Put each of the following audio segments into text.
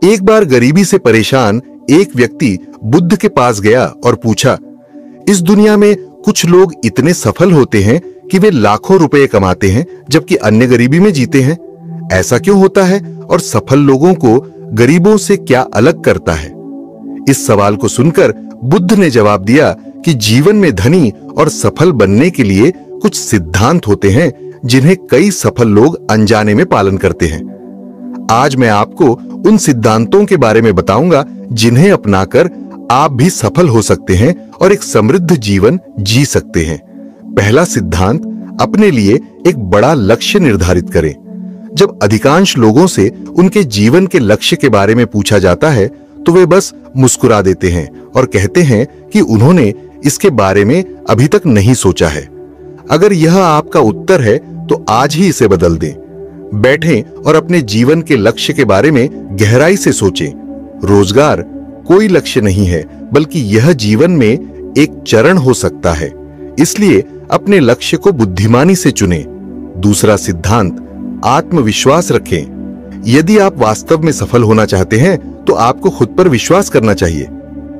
एक बार गरीबी से परेशान एक व्यक्ति बुद्ध के पास गया और पूछा, इस दुनिया में कुछ लोग इतने सफल होते हैं कि वे लाखों रुपए कमाते हैं, जबकि अन्य गरीबी में जीते हैं। ऐसा क्यों होता है और सफल लोगों को गरीबों से क्या अलग करता है? इस सवाल को सुनकर बुद्ध ने जवाब दिया कि जीवन में धनी और सफल बनने के लिए कुछ सिद्धांत होते हैं जिन्हें कई सफल लोग अनजाने में पालन करते हैं। आज मैं आपको उन सिद्धांतों के बारे में बताऊंगा जिन्हें अपनाकर आप भी सफल हो सकते हैं और एक समृद्ध जीवन जी सकते हैं। पहला सिद्धांत, अपने लिए एक बड़ा लक्ष्य निर्धारित करें। जब अधिकांश लोगों से उनके जीवन के लक्ष्य के बारे में पूछा जाता है तो वे बस मुस्कुरा देते हैं और कहते हैं कि उन्होंने इसके बारे में अभी तक नहीं सोचा है। अगर यह आपका उत्तर है तो आज ही इसे बदल दें। बैठें और अपने जीवन के लक्ष्य के बारे में गहराई से सोचें। रोजगार कोई लक्ष्य नहीं है, बल्कि यह जीवन में एक चरण हो सकता है। इसलिए अपने लक्ष्य को बुद्धिमानी से चुनें। दूसरा सिद्धांत, आत्मविश्वास रखें। यदि आप वास्तव में सफल होना चाहते हैं तो आपको खुद पर विश्वास करना चाहिए।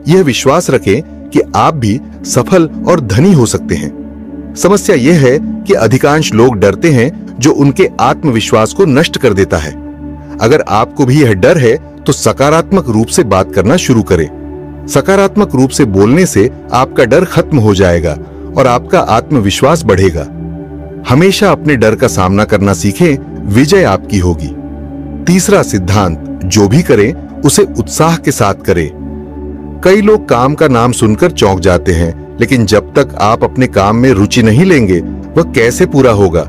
यह विश्वास रखें कि आप भी सफल और धनी हो सकते हैं। समस्या यह है कि अधिकांश लोग डरते हैं, जो उनके आत्मविश्वास को नष्ट कर देता है। अगर आपको भी यह डर है तो सकारात्मक रूप से बात करना शुरू करें। सकारात्मक रूप से बोलने से आपका डर खत्म हो जाएगा और आपका आत्मविश्वास बढ़ेगा। हमेशा अपने डर का सामना करना सीखें, विजय आपकी होगी। तीसरा सिद्धांत, जो भी करें उसे उत्साह के साथ करें। कई लोग काम का नाम सुनकर चौंक जाते हैं, लेकिन जब तक आप अपने काम में रुचि नहीं लेंगे वह कैसे पूरा होगा।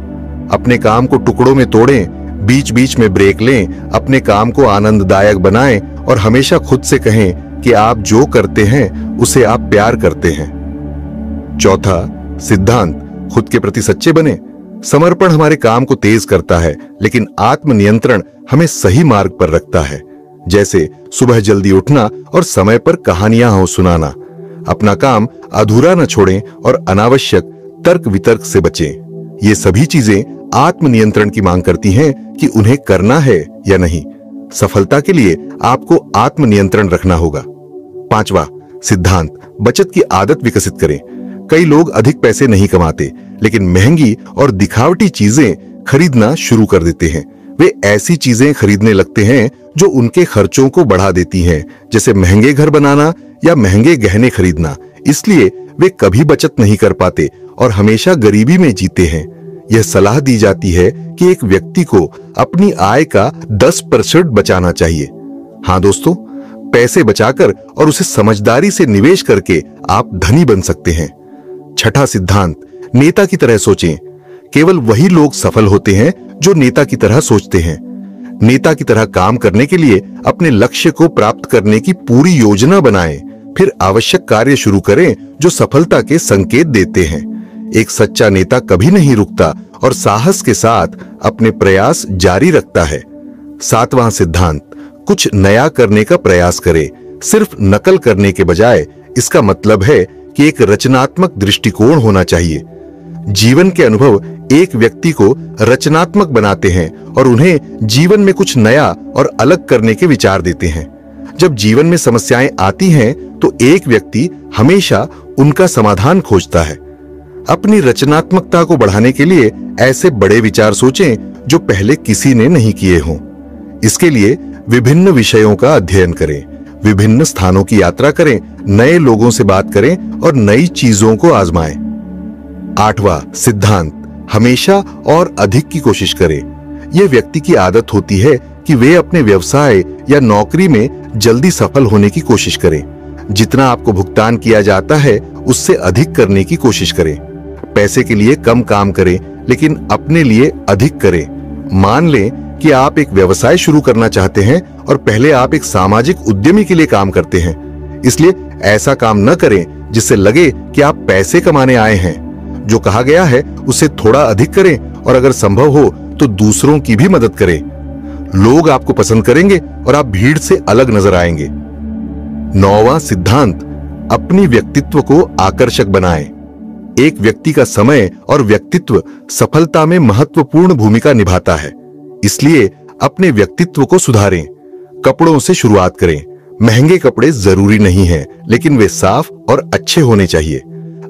अपने काम को टुकड़ों में तोड़ें, बीच बीच में ब्रेक लें, अपने काम को आनंददायक बनाएं और हमेशा खुद से कहें कि आप जो करते हैं उसे आप प्यार करते हैं। चौथा सिद्धांत, खुद के प्रति सच्चे बने। समर्पण हमारे काम को तेज करता है, लेकिन आत्मनियंत्रण हमें सही मार्ग पर रखता है। जैसे सुबह जल्दी उठना और समय पर कहानियां सुनाना। अपना काम अधूरा न छोड़ें और अनावश्यक तर्क वितर्क से बचें। ये सभी चीजें आत्मनियंत्रण की मांग करती हैं कि उन्हें करना है या नहीं। सफलता के लिए आपको आत्मनियंत्रण रखना होगा। पांचवा सिद्धांत, बचत की आदत विकसित करें। कई लोग अधिक पैसे नहीं कमाते, लेकिन महंगी और दिखावटी चीजें खरीदना शुरू कर देते हैं। वे ऐसी चीजें खरीदने लगते हैं जो उनके खर्चों को बढ़ा देती हैं, जैसे महंगे घर बनाना या महंगे गहने खरीदना। इसलिए वे कभी बचत नहीं कर पाते और हमेशा गरीबी में जीते हैं। यह सलाह दी जाती है कि एक व्यक्ति को अपनी आय का 10% बचाना चाहिए। हाँ दोस्तों, पैसे बचाकर और उसे समझदारी से निवेश करके आप धनी बन सकते हैं। छठा सिद्धांत, नेता की तरह सोचें। केवल वही लोग सफल होते हैं जो नेता की तरह सोचते हैं। नेता की तरह काम करने के लिए अपने लक्ष्य को प्राप्त करने की पूरी योजना बनाएं, फिर आवश्यक कार्य शुरू करें जो सफलता के संकेत देते हैं। एक सच्चा नेता कभी नहीं रुकता और साहस के साथ अपने प्रयास जारी रखता है। सातवां सिद्धांत, कुछ नया करने का प्रयास करें। सिर्फ नकल करने के बजाय इसका मतलब है कि एक रचनात्मक दृष्टिकोण होना चाहिए। जीवन के अनुभव एक व्यक्ति को रचनात्मक बनाते हैं और उन्हें जीवन में कुछ नया और अलग करने के विचार देते हैं। जब जीवन में समस्याएं आती हैं तो एक व्यक्ति हमेशा उनका समाधान खोजता है। अपनी रचनात्मकता को बढ़ाने के लिए ऐसे बड़े विचार सोचें जो पहले किसी ने नहीं किए हों। इसके लिए विभिन्न विषयों का अध्ययन करें, विभिन्न स्थानों की यात्रा करें, नए लोगों से बात करें और नई चीजों को आजमाएं। आठवां सिद्धांत, हमेशा और अधिक की कोशिश करें। यह व्यक्ति की आदत होती है कि वे अपने व्यवसाय या नौकरी में जल्दी सफल होने की कोशिश करें। जितना आपको भुगतान किया जाता है उससे अधिक करने की कोशिश करें। पैसे के लिए कम काम करें, लेकिन अपने लिए अधिक करें। मान लें कि आप एक व्यवसाय शुरू करना चाहते हैं और पहले आप एक सामाजिक उद्यमी के लिए काम करते हैं। इसलिए ऐसा काम न करें जिससे लगे कि आप पैसे कमाने आए हैं। जो कहा गया है उससे थोड़ा अधिक करें और अगर संभव हो तो दूसरों की भी मदद करें। लोग आपको पसंद करेंगे और आप भीड़ से अलग नजर आएंगे। नौवां सिद्धांत, अपनी व्यक्तित्व को आकर्षक बनाएं। एक व्यक्ति का समय और व्यक्तित्व सफलता में महत्वपूर्ण भूमिका निभाता है। इसलिए अपने व्यक्तित्व को सुधारें। कपड़ों से शुरुआत करें। महंगे कपड़े जरूरी नहीं हैं, लेकिन वे साफ और अच्छे होने चाहिए।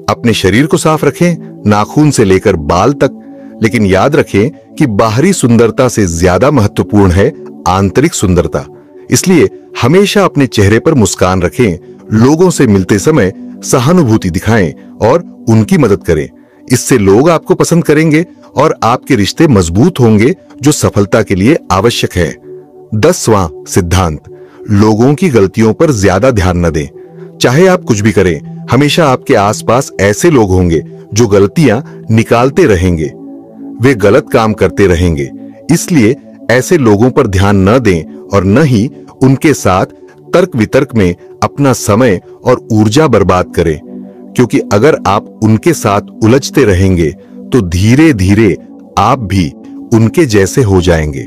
अपने शरीर को साफ रखें, नाखून से लेकर बाल तक। लेकिन याद रखें कि बाहरी सुंदरता से ज्यादा महत्वपूर्ण है आंतरिक सुंदरता। इसलिए हमेशा अपने चेहरे पर मुस्कान रखें, लोगों से मिलते समय सहानुभूति दिखाएं और उनकी मदद करें। इससे लोग आपको पसंद करेंगे और आपके रिश्ते मजबूत होंगे, जो सफलता के लिए आवश्यक है। 10वां सिद्धांत, लोगों की गलतियों पर ज्यादा ध्यान न दें। चाहे आप कुछ भी करें, हमेशा आपके आसपास ऐसे लोग होंगे जो गलतियां निकालते रहेंगे। वे गलत काम करते रहेंगे। इसलिए ऐसे लोगों पर ध्यान न दें और न ही उनके साथ तर्क वितर्क में अपना समय और ऊर्जा बर्बाद करें, क्योंकि अगर आप उनके साथ उलझते रहेंगे तो धीरे धीरे आप भी उनके जैसे हो जाएंगे।